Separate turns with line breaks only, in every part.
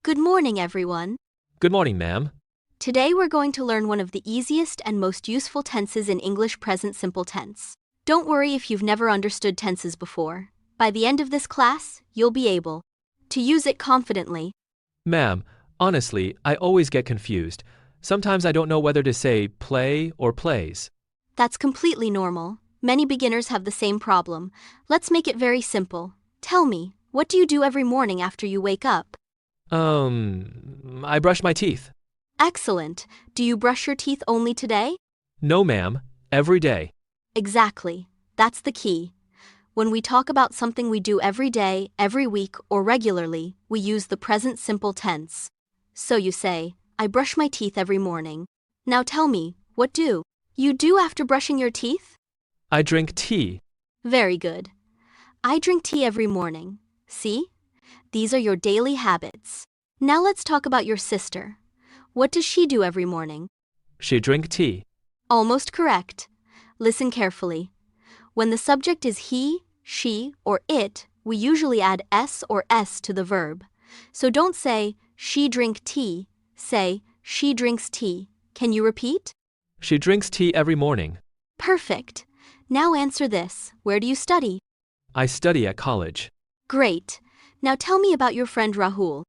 Good morning, everyone.
Good morning, ma'am.
Today we're going to learn one of the easiest and most useful tenses in English present simple tense. Don't worry if you've never understood tenses before. By the end of this class, you'll be able to use it confidently.
Ma'am, honestly, I always get confused. Sometimes I don't know whether to say play or plays.
That's completely normal. Many beginners have the same problem. Let's make it very simple. Tell me, what do you do every morning after you wake up?
I brush my teeth.
Excellent. Do you brush your teeth only today?
No, ma'am, every day.
Exactly. That's the key. When we talk about something we do every day, every week, or regularly, we use the present simple tense. So you say, I brush my teeth every morning. Now tell me, what do you do after brushing your teeth?
I drink tea.
Very good. I drink tea every morning. See? These are your daily habits. Now let's talk about your sister. What does she do every morning?
She drink tea.
Almost correct. Listen carefully. When the subject is he, she, or it, we usually add s or s to the verb. So don't say, she drink tea, say, she drinks tea. Can you repeat?
She drinks tea every morning.
Perfect. Now answer this. Where do you study?
I study at college.
Great. Now tell me about your friend Rahul.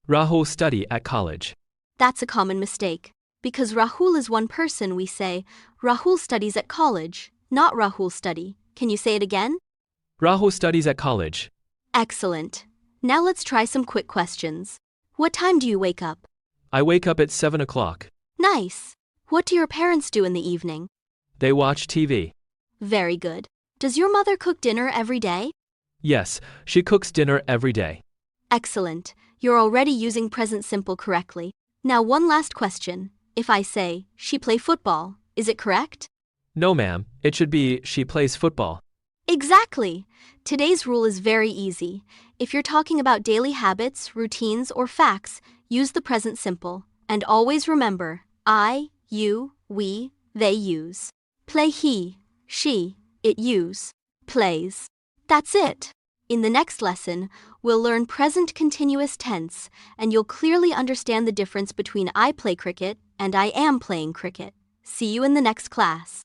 Rahul study at college.
That's a common mistake. Because Rahul is one person, we say, Rahul studies at college, not Rahul study. Can you say it again?
Rahul studies at college.
Excellent. Now let's try some quick questions. What time do you wake up?
I wake up at 7 o'clock.
Nice. What do your parents do in the evening?
They watch TV.
Very good. Does your mother cook dinner every day?
Yes, she cooks dinner every day.
Excellent. You're already using present simple correctly. Now one last question. If I say, she play football, is it correct?
No, ma'am, it should be she plays football.
Exactly. Today's rule is very easy. If you're talking about daily habits, routines, or facts, use the present simple. And always remember, I, you, we, they use. Play he, she, it use, plays. That's it. In the next lesson, we'll learn present continuous tense, and you'll clearly understand the difference between I play cricket and I am playing cricket. See you in the next class.